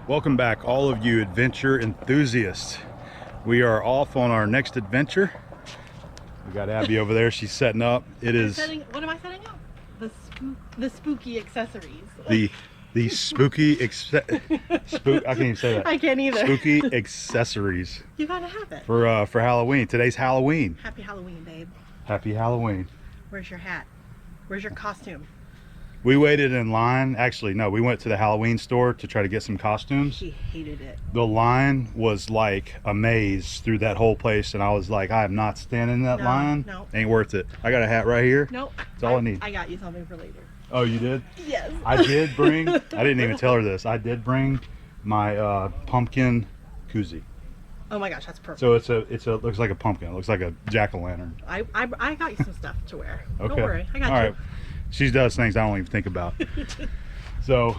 Welcome back, all of you adventure enthusiasts. We are off on our next adventure. We got Abby over there. She's setting up. What am I setting up? The spooky accessories. The spooky I can't even say that. I can't either. Spooky accessories. You gotta have it. For Halloween. Today's Halloween. Happy Halloween, babe. Happy Halloween. Where's your hat? Where's your costume? We waited in line. Actually, no, we went to the Halloween store to try to get some costumes. She hated it. The line was like a maze through that whole place, and I was like, I am not standing in that line. No. Ain't worth it. I got a hat right here. Nope. That's all I need. I got you something for later. Oh, you did? Yes. I did bring, I didn't even tell her this. I did bring my pumpkin koozie. Oh my gosh, that's perfect. So it looks like a pumpkin. It looks like a jack-o'-lantern. I got you some stuff to wear. Okay. Don't worry, I got you. All right. She does things I don't even think about. So,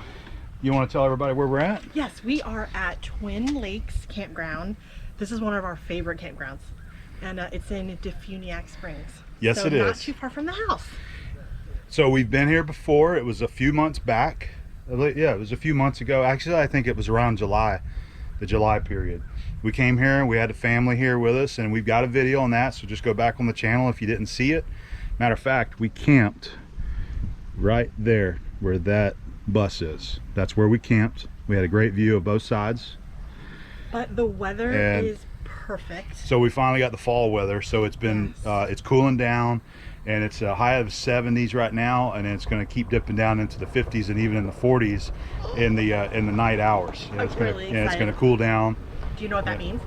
you want to tell everybody where we're at? Yes, we are at Twin Lakes Campground. This is one of our favorite campgrounds, and it's in Defuniak Springs. Yes, it is. Not too far from the house. So we've been here before. It was a few months back. Yeah, it was a few months ago. Actually, I think it was around July, the July period. We came here and we had a family here with us, and we've got a video on that, so just go back on the channel if you didn't see it. Matter of fact, we camped right there where that bus is. That's where we camped. We had a great view of both sides. But the weather is perfect. So we finally got the fall weather. So it's been it's cooling down, and it's a high of 70s right now, and it's going to keep dipping down into the 50s and even in the 40s in the night hours. And it's going to cool down. Do you know what that means?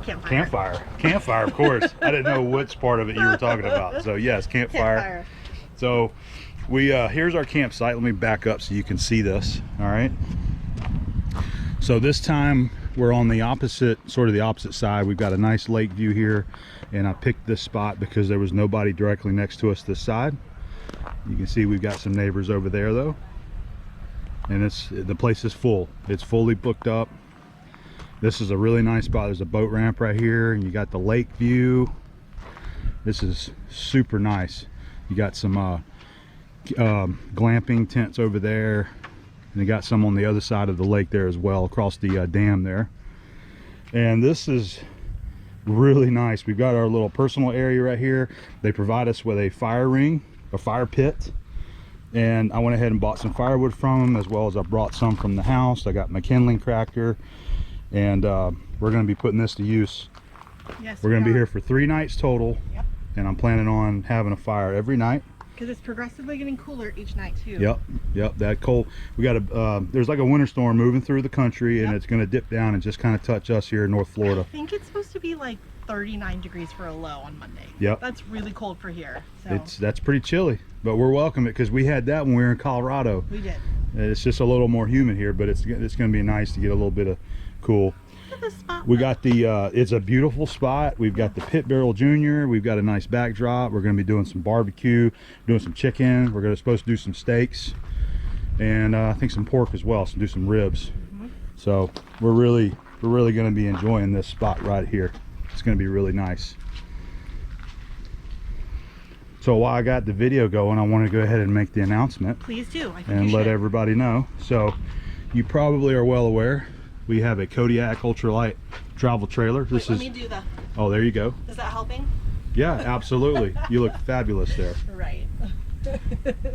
Campfire. Campfire, of course. I didn't know which part of it you were talking about. So yes, campfire. So we here's our campsite. Let me back up so you can see this. All right. So this time we're on the opposite side. We've got a nice lake view here, and I picked this spot because there was nobody directly next to us this side. You can see we've got some neighbors over there though, and the place is full. It's fully booked up. This is a really nice spot. There's a boat ramp right here, and you got the lake view. This is super nice. You got some glamping tents over there, and you got some on the other side of the lake there as well, across the dam there. And this is really nice. We've got our little personal area right here. They provide us with a fire ring, a fire pit, and I went ahead and bought some firewood from them, as well as I brought some from the house. I got my kindling cracker, and we're going to be putting this to use. Yes, we're going to be here for 3 nights total. Yep. And I'm planning on having a fire every night. Because it's progressively getting cooler each night too. Yep, that cold. We got there's like a winter storm moving through the country, and it's going to dip down and just kind of touch us here in North Florida. I think it's supposed to be like 39 degrees for a low on Monday. Yep. That's really cold for here. So. That's pretty chilly, but we're welcome it because we had that when we were in Colorado. We did. It's just a little more humid here, but it's going to be nice to get a little bit of cool. We got it's a beautiful spot. We've got the Pit Barrel Junior. We've got a nice backdrop. We're going to be doing some barbecue, doing some chicken. We're supposed to do some steaks, and I think some pork as well. So do some ribs. So we're really going to be enjoying this spot right here. It's going to be really nice. So while I got the video going, I want to go ahead and make the announcement. Please do. And let everybody know. So you probably are well aware, we have a Kodiak ultralight travel trailer. Let me do the. Oh, there you go. Is that helping? Yeah, absolutely. You look fabulous there. Right.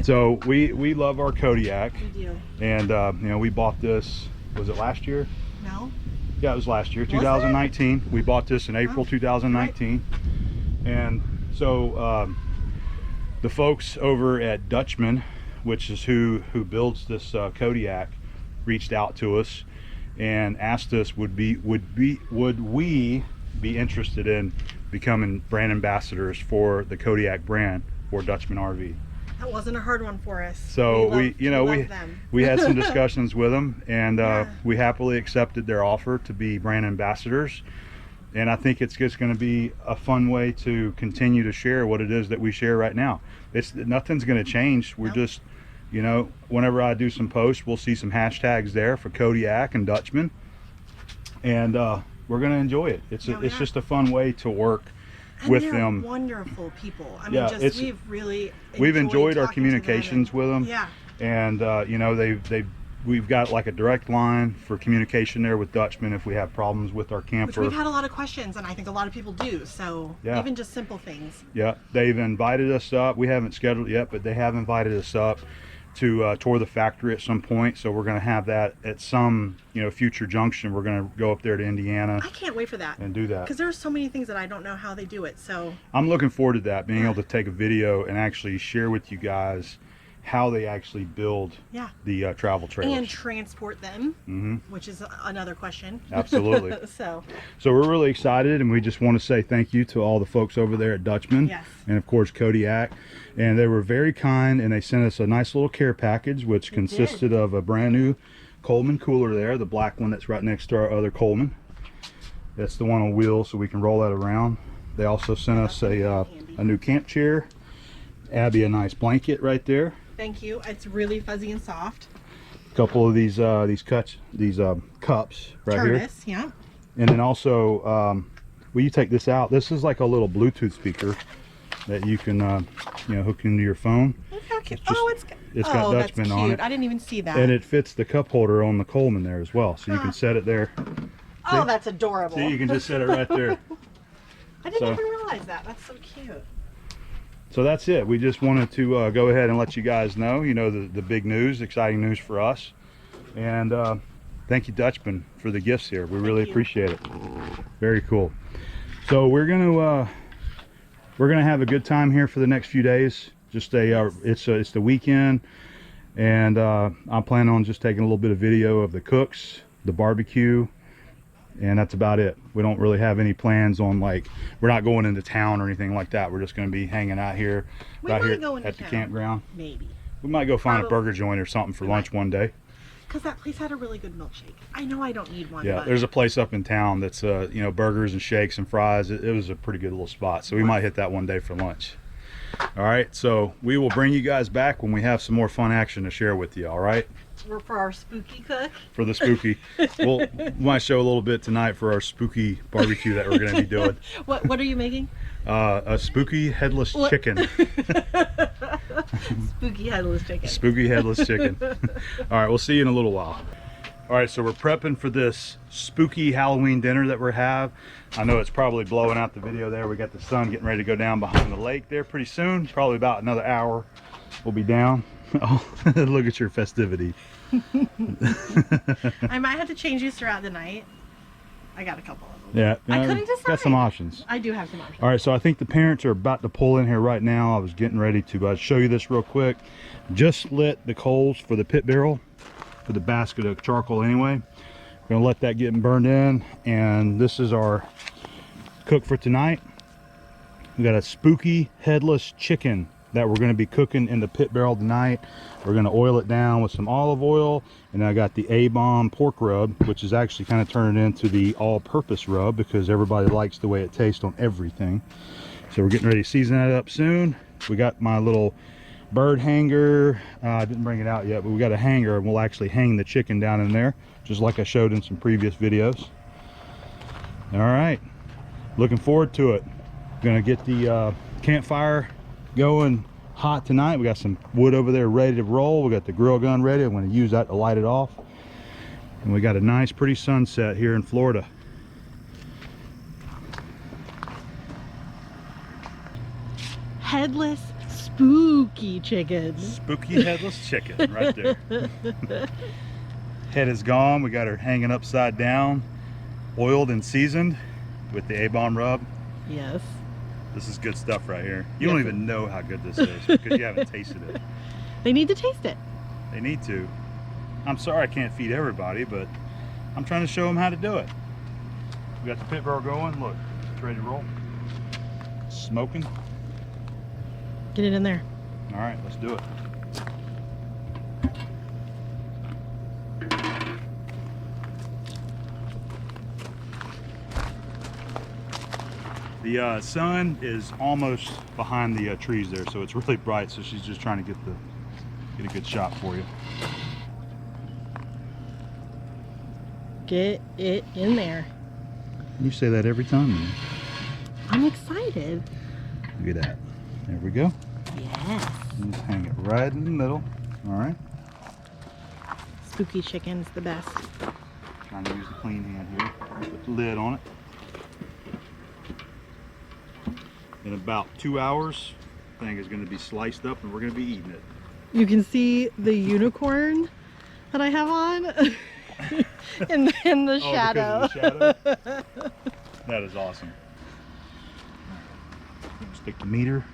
So we love our Kodiak. We do. And you know, we bought this. Was it last year? No. Yeah, it was last year, 2019. We bought this in April 2019. Right. And so the folks over at Dutchman, which is who builds this Kodiak, reached out to us and asked us would we be interested in becoming brand ambassadors for the Kodiak brand for Dutchman RV. That wasn't a hard one for us. So we had some discussions with them, and we happily accepted their offer to be brand ambassadors. And I think it's just going to be a fun way to continue to share what it is that we share right now. Nothing's going to change. We're just, you know, whenever I do some posts, we'll see some hashtags there for Kodiak and Dutchman, and we're going to enjoy it. It's just a fun way to work with them. Wonderful people. I mean, we've enjoyed our communications with them. Yeah. And you know, they've we've got like a direct line for communication there with Dutchman if we have problems with our camper. Which we've had a lot of questions, and I think a lot of people do. So yeah. even just simple things. Yeah, they've invited us up. We haven't scheduled it yet, but they have invited us up to tour the factory at some point. So we're going to have that at some, you know, future junction. We're going to go up there to Indiana. I can't wait for that. And do that. Because there's so many things that I don't know how they do it. So I'm looking forward to that, being able to take a video and actually share with you guys how they actually build the travel trailers. And transport them, which is another question. Absolutely. So we're really excited, and we just want to say thank you to all the folks over there at Dutchman. Yes. And of course Kodiak. And they were very kind, and they sent us a nice little care package, which consisted of a brand new Coleman cooler there, the black one that's right next to our other Coleman. That's the one on wheels, so we can roll that around. They also sent us a new camp chair. Abby a nice blanket right there. Thank you. It's really fuzzy and soft. A couple of these cups right here. Yeah. And then also, will you take this out? This is like a little Bluetooth speaker that you can, you know, hook into your phone. Look how cute. It's got Dutchman on it. I didn't even see that. And it fits the cup holder on the Coleman there as well, so you can set it there. Oh, that's adorable. See, you can just set it right there. I didn't even realize that. That's so cute. So that's it. We just wanted to go ahead and let you guys know, you know, the big news, exciting news for us. And thank you, Dutchman, for the gifts here. We really appreciate it. Very cool. So we're gonna have a good time here for the next few days. Just it's the weekend, and I'm planning on just taking a little bit of video of the cooks, the barbecue, and that's about it. We don't really have any plans on, like, we're not going into town or anything like that. We're just going to be hanging out here, right here at the campground. Maybe. We might go find a burger joint or something for lunch one day. Because that place had a really good milkshake. I know I don't need one. Yeah, there's a place up in town that's you know, burgers and shakes and fries. It was a pretty good little spot, so we might hit that one day for lunch. All right, so we will bring you guys back when we have some more fun action to share with you. All right, for our spooky cook. For the spooky, we might show a little bit tonight for our spooky barbecue that we're going to be doing. What are you making? A spooky headless chicken. Spooky headless chicken. Spooky headless chicken. All right, we'll see you in a little while. All right, so we're prepping for this spooky Halloween dinner that we have. I know it's probably blowing out the video there. We got the sun getting ready to go down behind the lake there pretty soon. Probably about another hour we'll be down. Oh, look at your festivity. I might have to change these throughout the night. I got a couple of them. Yeah, I couldn't decide. Got some options. I do have some options. All right, so I think the parents are about to pull in here right now. I was getting ready to show you this real quick. Just lit the coals for the pit barrel, for the basket of charcoal anyway. We're gonna let that get burned in, and this is our cook for tonight. We got a spooky headless chicken that we're going to be cooking in the pit barrel tonight. We're going to oil it down with some olive oil, and I got the Abom pork rub, which is actually kind of turning into the all-purpose rub because everybody likes the way it tastes on everything. So we're getting ready to season that up soon. We got my little bird hanger. I didn't bring it out yet, but we got a hanger, and we'll actually hang the chicken down in there, just like I showed in some previous videos. All right, looking forward to it. Gonna get the campfire going hot tonight. We got some wood over there ready to roll. We got the grill gun ready. I'm going to use that to light it off. And we got a nice pretty sunset here in Florida. Headless spooky chicken. Spooky headless chicken right there. Head is gone. We got her hanging upside down, oiled and seasoned with the Abom rub. Yes. This is good stuff right here. You don't even know how good this is because you haven't tasted it. They need to taste it. They need to. I'm sorry I can't feed everybody, but I'm trying to show them how to do it. We got the pit barrel going. Look, it's ready to roll. Smoking. Get it in there. All right, let's do it. The sun is almost behind the trees there, so it's really bright, so she's just trying to get a good shot for you. Get it in there. You say that every time, man. I'm excited. Look at that. There we go. Yes. And just hang it right in the middle. All right. spooky chicken's the best. Trying to use the clean hand here. Put the lid on it. In about 2 hours, the thing is going to be sliced up and we're going to be eating it. You can see the unicorn that I have on in the shadow. Because of the shadow? That is awesome. Stick the meter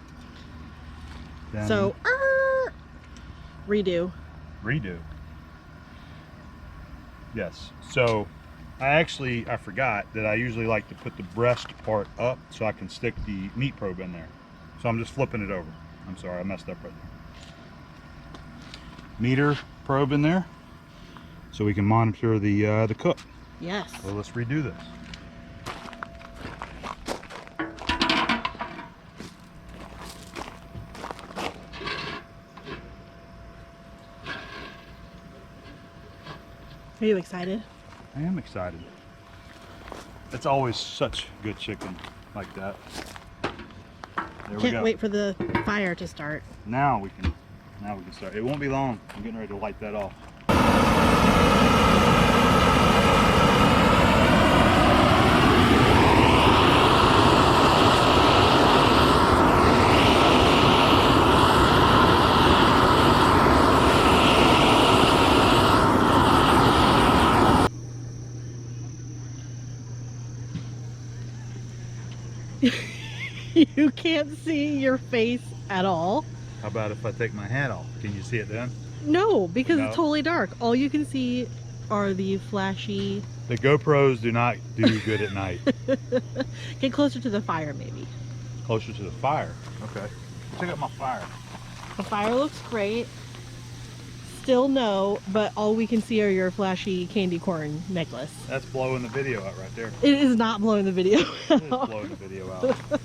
down. So, redo. Redo. Yes. So I forgot that I usually like to put the breast part up so I can stick the meat probe in there. So I'm just flipping it over. I'm sorry, I messed up right there. Meter probe in there so we can monitor the cook. Yes. So let's redo this. Are you excited? I am excited. It's always such good chicken like that. There we go. Can't wait for the fire to start. Now we can start. It won't be long. I'm getting ready to light that off. You can't see your face at all. How about if I take my hat off? Can you see it then? No, because No. it's totally dark. All you can see are the flashy. The GoPros do not do good at night. Get closer to the fire, maybe. Closer to the fire. Okay. Check out my fire. The fire looks great. Still no, but all we can see are your flashy candy corn necklace. That's blowing the video out right there. It is not blowing the video It is blowing the video out.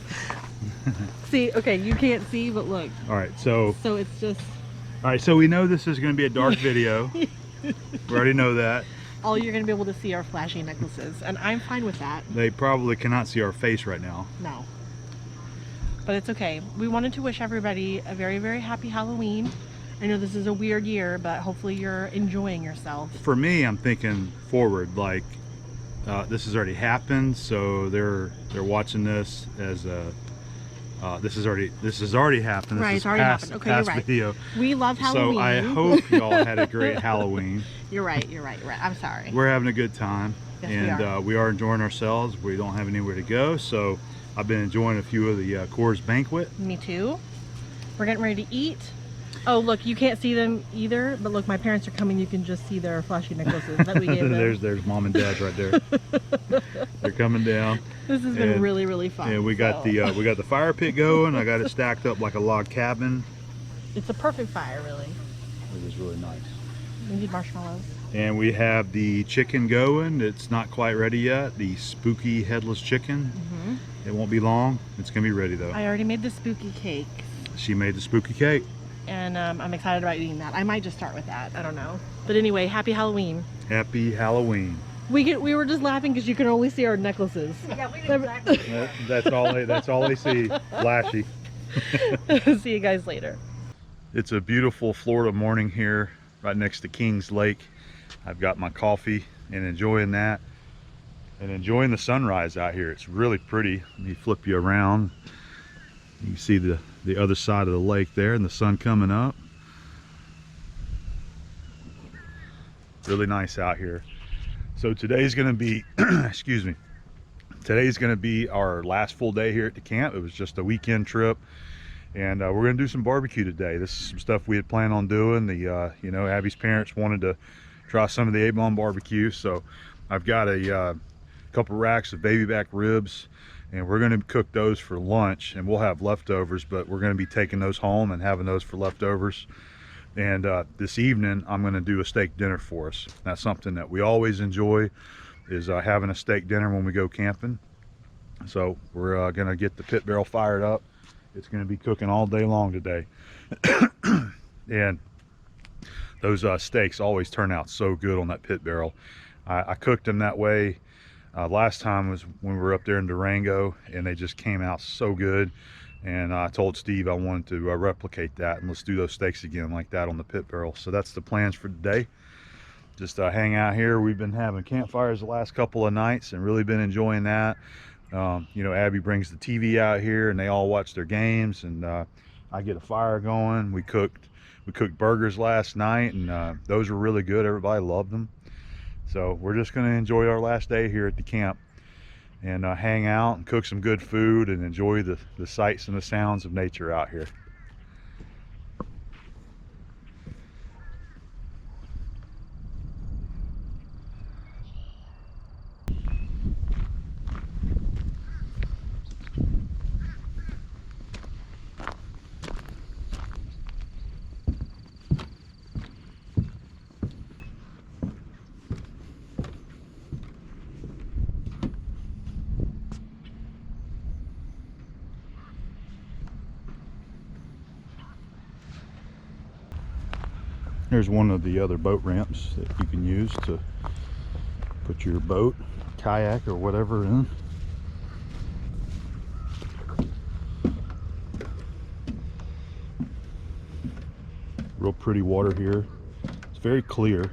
See, okay, you can't see, but look. All right, so it's just we know this is going to be a dark video. We already know that. all you're going to be able to see are flashy necklaces, and I'm fine with that. They probably cannot see our face right now. No. But it's okay. We wanted to wish everybody a very, very happy Halloween. I know this is a weird year, but hopefully you're enjoying yourself. For me, I'm thinking forward, like this has already happened, so they're watching this as a this has already happened. Right, This it's already happened. Okay, you're right. Video. We love Halloween. So I hope y'all had a great Halloween. You're right. I'm sorry. We're having a good time, Yes, and we are enjoying ourselves. We don't have anywhere to go, so I've been enjoying a few of the Coors Banquet. Me too. We're getting ready to eat. Oh, look, you can't see them either, but look, my parents are coming. You can just see their flashy necklaces that we gave them. there's mom and dad right there. They're coming down. This has been really, really fun. And we got the fire pit going. I got it stacked up like a log cabin. It's a perfect fire, really. It is really nice. We need marshmallows. And we have the chicken going. It's not quite ready yet. The spooky headless chicken. It won't be long. It's gonna be ready though. I already made the spooky cake, She made the spooky cake. and I'm excited about eating that. I might just start with that. I don't know. But anyway, happy Halloween. Happy Halloween. We were just laughing because you can only see our necklaces. Yeah, we did exactly. That's all they see. Flashy. See you guys later. It's a beautiful Florida morning here, right next to Kings Lake. I've got my coffee and enjoying that, and enjoying the sunrise out here. It's really pretty. Let me flip you around. You can see the other side of the lake there, and the sun coming up. Really nice out here. So today's gonna be, excuse me, today's gonna be our last full day here at the camp. It was just a weekend trip, and we're gonna do some barbecue today. This is some stuff we had planned on doing. You know, Abby's parents wanted to try some of the Abom barbecue, so I've got a couple racks of baby back ribs, and we're going to cook those for lunch, and we'll have leftovers, but we're going to be taking those home and having those for leftovers. And this evening I'm going to do a steak dinner for us. That's something that we always enjoy, is having a steak dinner when we go camping. So we're going to get the pit barrel fired up. It's going to be cooking all day long today. And those steaks always turn out so good on that pit barrel. I cooked them that way last time was when we were up there in Durango, and they just came out so good. And I told Steve I wanted to replicate that, and let's do those steaks again like that on the pit barrel. So that's the plans for today. just hang out here. We've been having campfires the last couple of nights and really been enjoying that. You know, Abby brings the TV out here and they all watch their games, and I get a fire going. We cooked burgers last night, and those were really good. Everybody loved them. So we're just going to enjoy our last day here at the camp and hang out and cook some good food and enjoy the sights and the sounds of nature out here. Here's one of the other boat ramps that you can use to put your boat, kayak, or whatever in. Real pretty water here. It's very clear.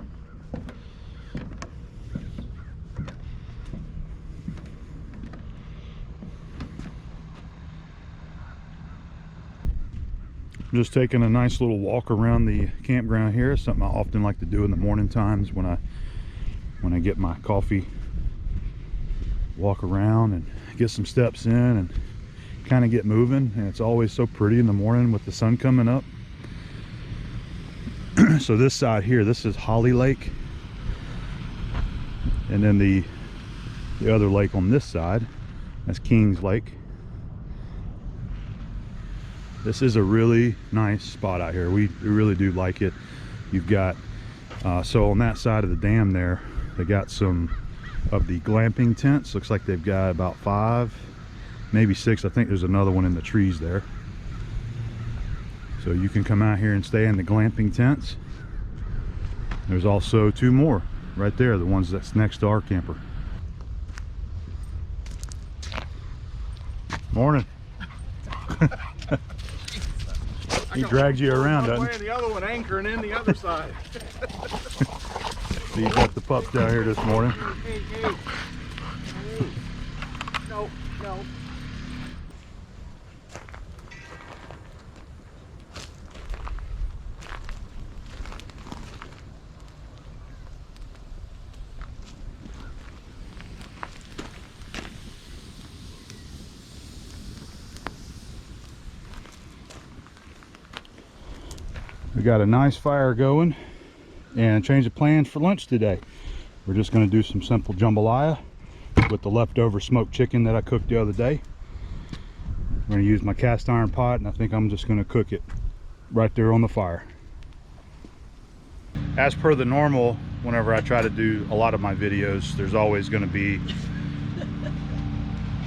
Just taking a nice little walk around the campground here. It's something I often like to do in the morning times when I get my coffee. Walk around and get some steps in and kind of get moving. And it's always so pretty in the morning with the sun coming up. So this side here, this is Holly Lake, and then the other lake on this side, that's Kings Lake. This is a really nice spot out here. We really do like it. You've got, so on that side of the dam there, they got some of the glamping tents. Looks like they've got about 5, maybe 6. I think there's another one in the trees there. So you can come out here and stay in the glamping tents. There's also 2 more right there, the ones that's next to our camper. Morning. He dragged you around, doesn't he? The other one anchoring in the other side. So you got the pups down here this morning. Hey. No. We got a nice fire going and change of plans for lunch today. We're just going to do some simple jambalaya with the leftover smoked chicken that I cooked the other day. I'm going to use my cast iron pot, and I think I'm just going to cook it right there on the fire. As per the normal, whenever I try to do a lot of my videos, there's always going to be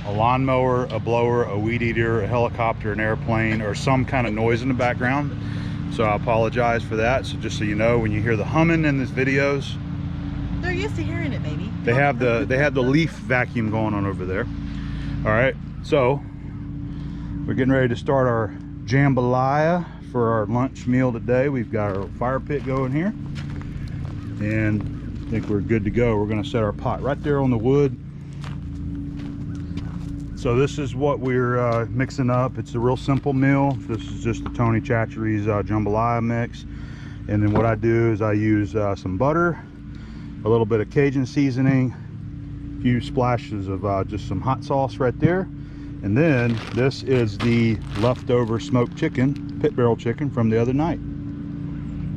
a lawnmower, a blower, a weed eater, a helicopter, an airplane, or some kind of noise in the background. So I apologize for that. So just so you know, when you hear the humming in these videos, They're used to hearing it, baby. they have the leaf vacuum going on over there. All right, so we're getting ready to start our jambalaya for our lunch meal today. We've got our fire pit going here, and I think we're good to go. We're going to set our pot right there on the wood. So this is what we're mixing up. It's a real simple meal. This is just the Tony Chachere's jambalaya mix. And then what I do is I use some butter, a little bit of Cajun seasoning, a few splashes of just some hot sauce right there. And then this is the leftover smoked chicken, pit barrel chicken from the other night.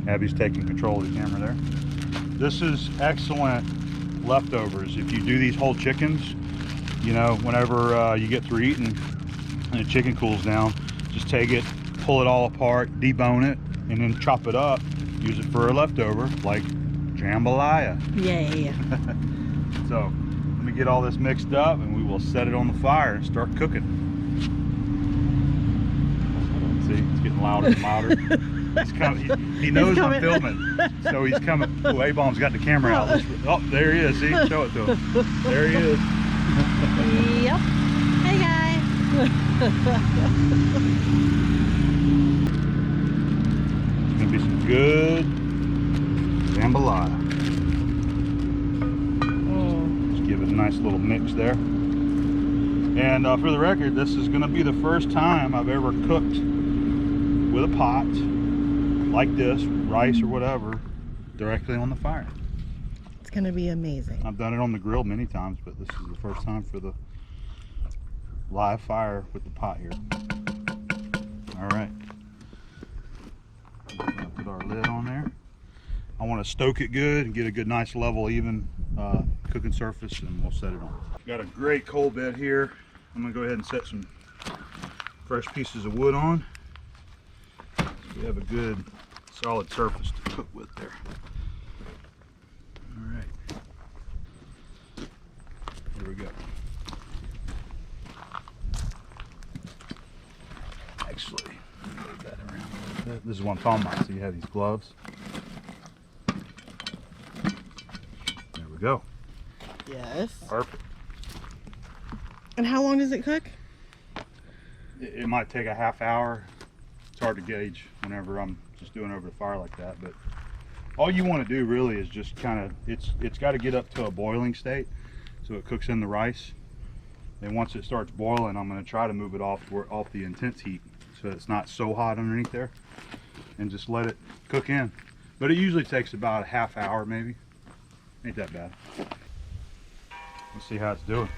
Abby's taking control of the camera there. This is excellent leftovers. If you do these whole chickens, you know, whenever you get through eating and the chicken cools down, just take it, pull it all apart, debone it, and then chop it up. Use it for a leftover, like jambalaya. Yay. So let me get all this mixed up, and we will set it on the fire and start cooking. See, it's getting louder and louder. He's coming. He knows I'm filming, so he's coming. Oh, Abom's got the camera out. Oh, there he is. See, show it to him. There he is. Yep. Hey guys. It's gonna be some good jambalaya. nice little mix there. And for the record, this is going to be the first time I've ever cooked with a pot like this, rice or whatever, directly on the fire. It's going to be amazing. I've done it on the grill many times, but this is the first time for the live fire with the pot here. All right. Put our lid on there. I want to stoke it good and get a good, nice, level, even cooking surface, and we'll set it on. Got a great coal bed here. I'm gonna go ahead and set some fresh pieces of wood on. So we have a good, solid surface to cook with there. All right. Here we go. Actually, move that around a little bit. This is what I'm talking about. So you have these gloves. There we go. Yes. Perfect. And how long does it cook? It might take a half hour. It's hard to gauge whenever I'm just doing over the fire like that, but all you want to do really is just kind of, it's got to get up to a boiling state so it cooks in the rice. And once it starts boiling, I'm going to try to move it off the intense heat so it's not so hot underneath there, and just let it cook in. But it usually takes about a half hour maybe. Ain't that bad. Let's see how it's doing.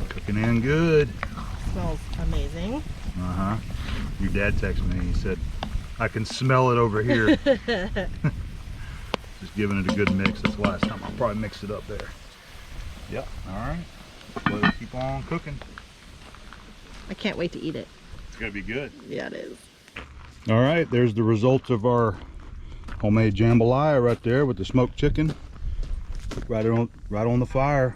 Cooking in good. Smells amazing. Uh-huh. Your dad texted me. He said, I can smell it over here. Just giving it a good mix. That's the last time I'll probably mix it up there. Yep. All right. Let it keep on cooking. I can't wait to eat it. It's gonna be good. Yeah, it is. All right. There's the results of our homemade jambalaya right there with the smoked chicken. Right on the fire.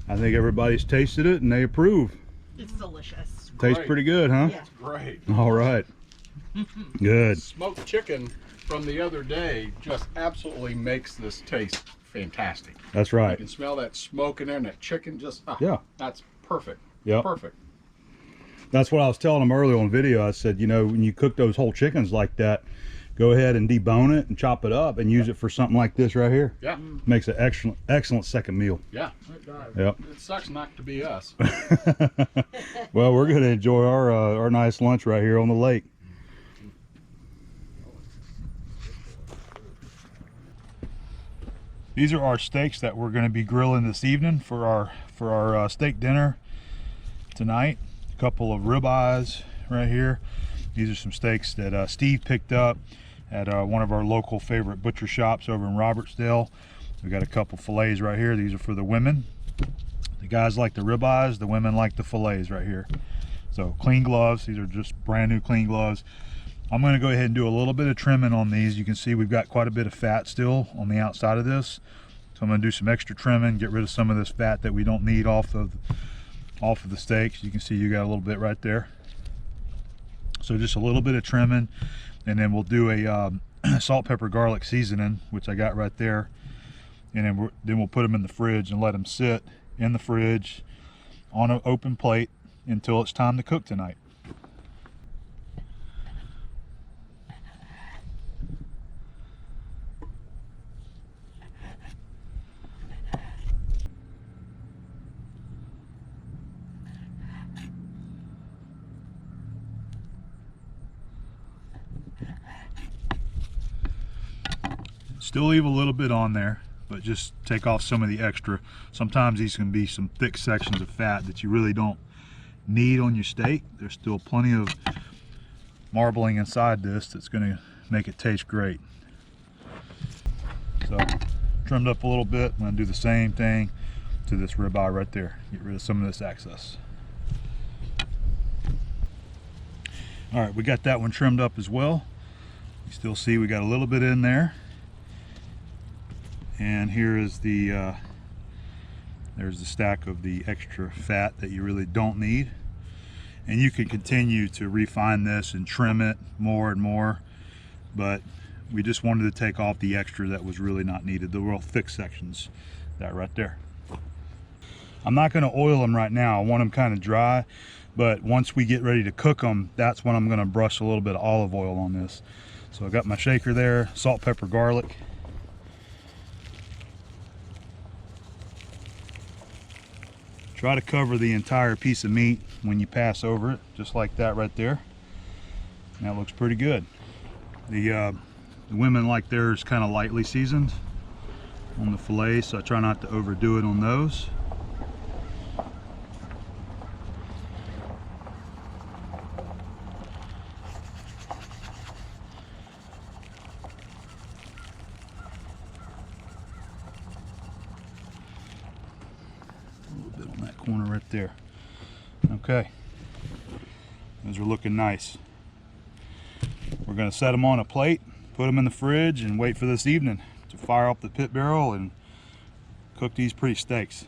I think everybody's tasted it and they approve. It's delicious. Tastes pretty good, huh? Yeah. Great. All right. Good. Smoked chicken from the other day just absolutely makes this taste fantastic. That's You right. can smell that smoke in there and that chicken just, Yeah. that's perfect. Yep. Perfect. That's what I was telling them earlier on video. I said, you know, when you cook those whole chickens like that, go ahead and debone it and chop it up and use it for something like this right here. Yeah. Makes an excellent second meal. Yeah. It does. Yep. It sucks not to be us. Well, we're going to enjoy our nice lunch right here on the lake. These are our steaks that we're going to be grilling this evening for our steak dinner tonight. A couple of ribeyes right here. These are some steaks that Steve picked up at one of our local favorite butcher shops over in Robertsdale. We got a couple fillets right here. These are for the women. The guys like the ribeyes, the women like the fillets right here. So clean gloves. These are just brand new clean gloves. I'm going to go ahead and do a little bit of trimming on these. You can see we've got quite a bit of fat still on the outside of this. So I'm going to do some extra trimming, get rid of some of this fat that we don't need off of the steaks. You can see you got a little bit right there. So just a little bit of trimming, and then we'll do a salt, pepper, garlic seasoning, which I got right there. And then we'll put them in the fridge and let them sit in the fridge on an open plate until it's time to cook tonight. Still leave a little bit on there, but just take off some of the extra. Sometimes these can be some thick sections of fat that you really don't need on your steak. There's still plenty of marbling inside this that's going to make it taste great. So trimmed up a little bit. I'm going to do the same thing to this ribeye right there. Get rid of some of this excess. All right, we got that one trimmed up as well. You still see we got a little bit in there. And here is the there's the stack of the extra fat that you really don't need. And you can continue to refine this and trim it more and more, but we just wanted to take off the extra that was really not needed, the real thick sections, that right there. I'm not going to oil them right now. I want them kind of dry, but once we get ready to cook them, that's when I'm going to brush a little bit of olive oil on this. So I got my shaker there, salt, pepper, garlic. Try to cover the entire piece of meat when you pass over it, just like that right there. And that looks pretty good. The women like theirs kind of lightly seasoned on the fillet, so I try not to overdo it on those. A little bit on that corner right there. Okay, those are looking nice. We're going to set them on a plate, put them in the fridge, and wait for this evening to fire up the pit barrel and cook these pretty steaks.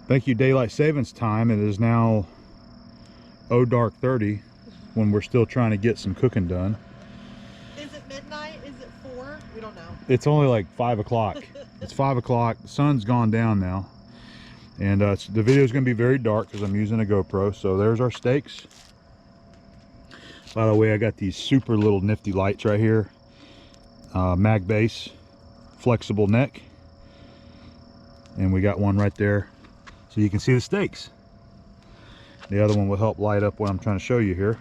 Thank you, daylight savings time. It is now dark 30 when we're still trying to get some cooking done. Is it midnight? Is it 4? We don't know. It's only like 5 o'clock. It's 5 o'clock. The sun's gone down now. And the video is going to be very dark because I'm using a GoPro. So there's our steaks. By the way, I got these super little nifty lights right here. Mag base, flexible neck. And we got one right there so you can see the steaks. The other one will help light up what I'm trying to show you here.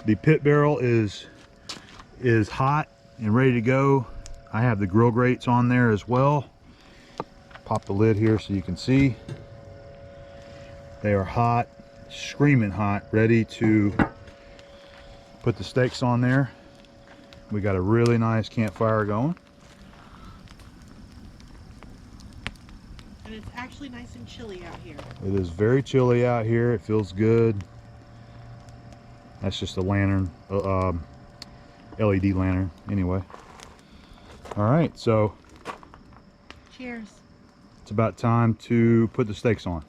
The pit barrel is hot and ready to go. I have the grill grates on there as well. Pop the lid here so you can see. They are hot, screaming hot, ready to put the steaks on there. We got a really nice campfire going. And it's actually nice and chilly out here. It is very chilly out here. It feels good. That's just a lantern, LED lantern anyway. All right, so Cheers. it's about time to put the steaks on.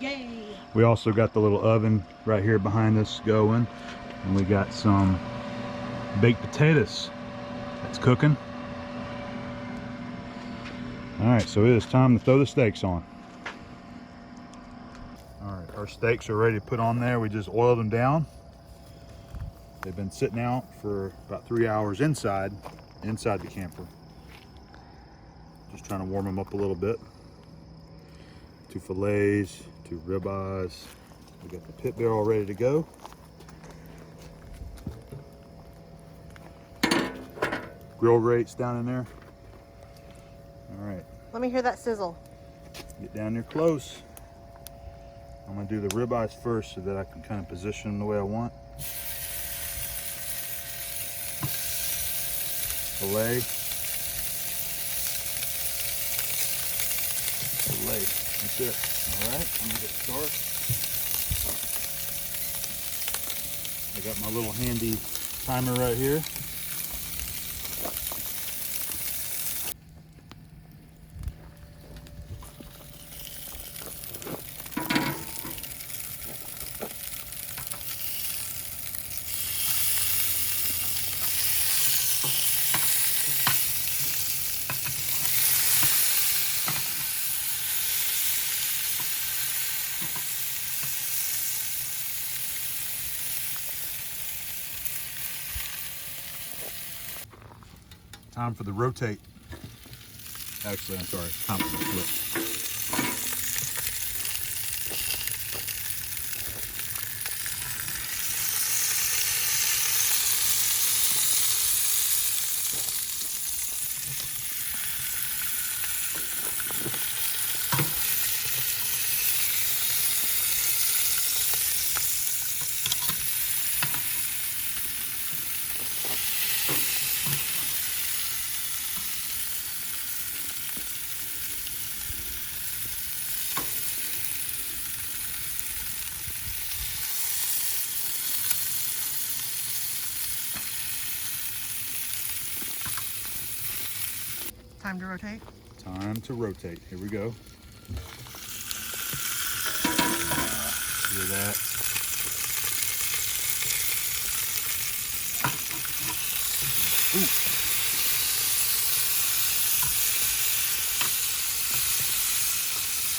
Yay. We also got the little oven right here behind us going, and we got some baked potatoes that's cooking. All right, so it is time to throw the steaks on. All right, our steaks are ready to put on there. We just oiled them down. They've been sitting out for about 3 hours inside the camper. Just trying to warm them up a little bit. 2 fillets, 2 ribeyes. We got the pit barrel ready to go. Grill grates down in there. All right. Let me hear that sizzle. Get down there close. I'm gonna do the ribeyes first so that I can kind of position them the way I want. Fillet. Fillet. That's it. All right, I'm gonna get started. I got my little handy timer right here. Time for the rotate. Actually, I'm sorry, time for the flip. Time to rotate. Time to rotate. Here we go. Hear that? Ooh.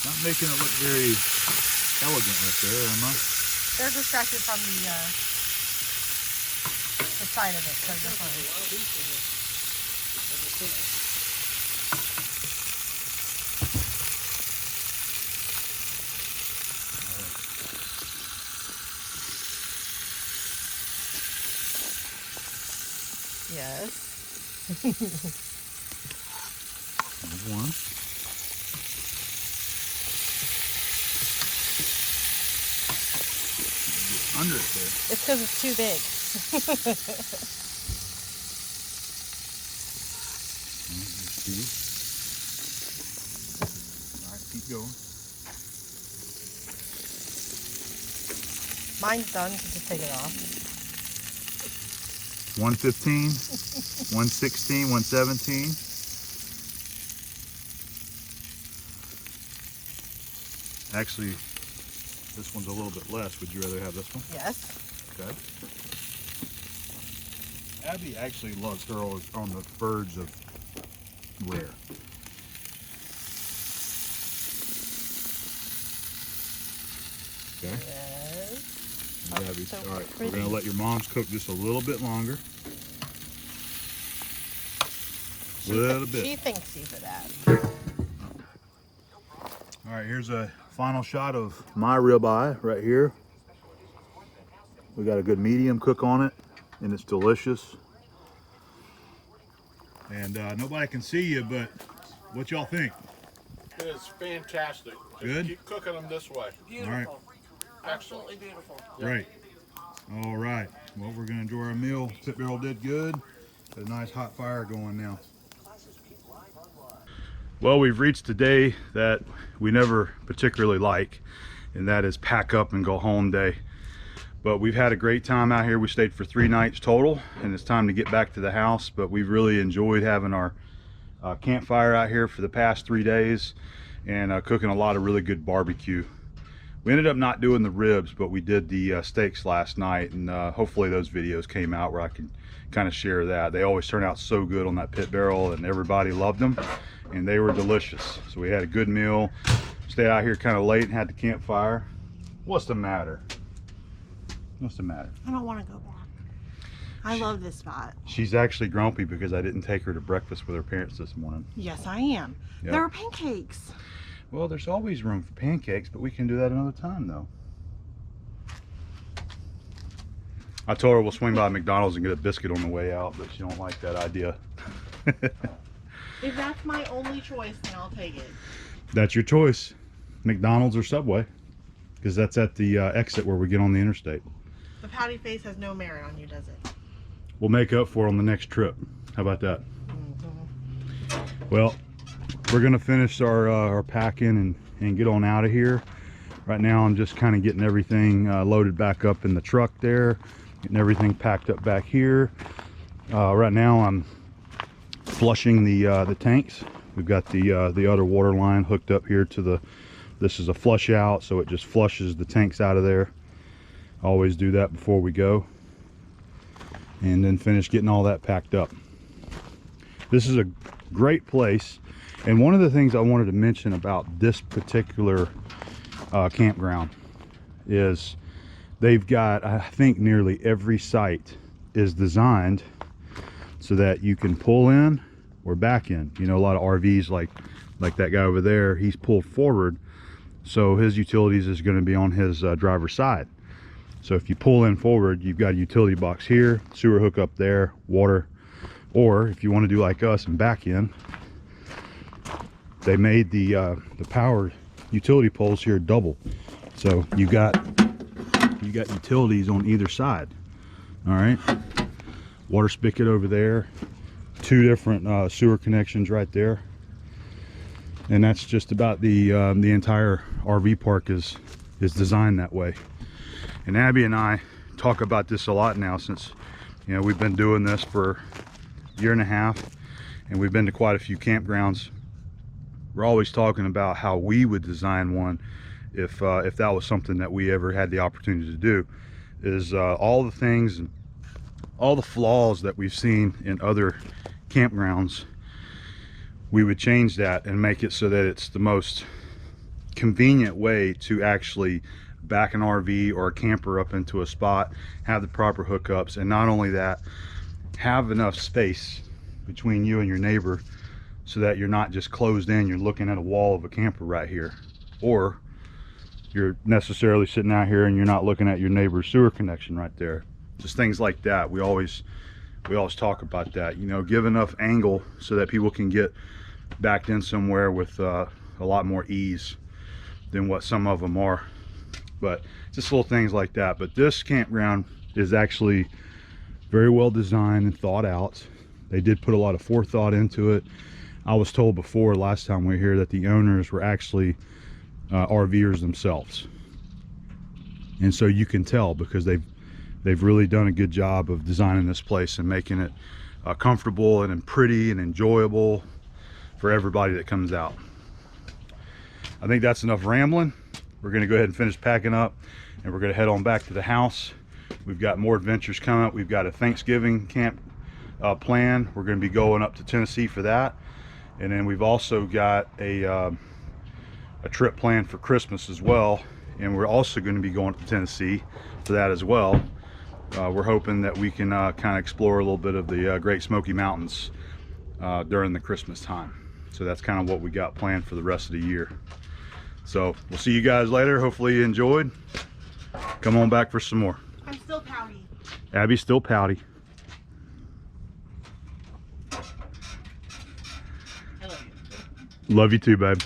Not making it look very elegant right there, Emma. There's a scratches from the side of it, so you're fine. Yes. There's one. Under it there. It's because it's too big. Alright, keep going. Mine's done, so just take it off. 115, 116, 117. Actually, this one's a little bit less. Would you rather have this one? Yes. Okay. Abby actually loves her on the verge of rare. Okay. Yes. Abby's, so all right, pretty. we're going to let your mom's cook just a little bit longer. She thanks you for that. All right, here's a final shot of my ribeye right here. We got a good medium cook on it, and it's delicious. And nobody can see you, but what y'all think? It is fantastic. Just Good? keep cooking them this way. Beautiful. All right. Absolutely beautiful. Great. All right. Well, we're going to enjoy our meal. Pit barrel did good. Got a nice hot fire going now. Well, we've reached the day that we never particularly like, and that is pack up and go home day. But we've had a great time out here. We stayed for 3 nights total, and it's time to get back to the house. But we've really enjoyed having our campfire out here for the past 3 days and cooking a lot of really good barbecue. We ended up not doing the ribs, but we did the steaks last night, and hopefully those videos came out where I can kind of share that. They always turn out so good on that pit barrel, and everybody loved them, and they were delicious. So we had a good meal, stayed out here kind of late and had the campfire. What's the matter? What's the matter? I don't want to go back. I love this spot. She's actually grumpy because I didn't take her to breakfast with her parents this morning. Yes, I am. Yep. There were pancakes. Well, there's always room for pancakes, but we can do that another time, though. I told her we'll swing by McDonald's and get a biscuit on the way out, but she don't like that idea. If that's my only choice, then I'll take it. That's your choice, McDonald's or Subway, because that's at the exit where we get on the interstate. The pouty face has no merit on you, does it? We'll make up for it on the next trip. How about that? Well, we're gonna finish our packing and get on out of here. Right now I'm just kind of getting everything loaded back up in the truck there, getting everything packed up back here. Right now I'm flushing the tanks. We've got the other water line hooked up here to this is a flush out, so it just flushes the tanks out of there. Always do that before we go, and then finish getting all that packed up. This is a great place, and one of the things I wanted to mention about this particular campground is they've got, I think nearly every site is designed so that you can pull in or back in. You know, a lot of RVs like that guy over there, he's pulled forward, so his utilities is going to be on his driver's side. So if you pull in forward, you've got a utility box here, sewer hookup there, water. Or if you want to do like us and back in, they made the power utility poles here double. So you got utilities on either side. All right, water spigot over there, 2 different sewer connections right there, and that's just about the entire RV park is designed that way. And Abby and I talk about this a lot now, since we've been doing this for a year and a half, and we've been to quite a few campgrounds. We're always talking about how we would design one if that was something that we ever had the opportunity to do. Is all the things and all the flaws that we've seen in other campgrounds, we would change that and make it so that it's the most convenient way to actually back an RV or a camper up into a spot, have the proper hookups, and not only that, have enough space between you and your neighbor so that you're not just closed in, you're looking at a wall of a camper right here, or you're necessarily sitting out here and you're not looking at your neighbor's sewer connection right there. Just things like that. We always talk about that, you know, give enough angle so that people can get backed in somewhere with a lot more ease than what some of them are. But just little things like that. But this campground is actually very well designed and thought out. They did put a lot of forethought into it. I was told before last time we were here that the owners were actually RVers themselves, and so you can tell because they've really done a good job of designing this place and making it comfortable and pretty and enjoyable for everybody that comes out. I think that's enough rambling. We're going to go ahead and finish packing up, and we're going to head on back to the house. We've got more adventures coming up. We've got a Thanksgiving camp planned. We're going to be going up to Tennessee for that, and then we've also got a trip planned for Christmas as well, and we're also going to be going to Tennessee for that as well. We're hoping that we can kind of explore a little bit of the Great Smoky Mountains during the Christmas time. So that's kind of what we got planned for the rest of the year. So we'll see you guys later. Hopefully you enjoyed. Come on back for some more. I'm still pouty. Abby's still pouty. I love you. Love you too, babe.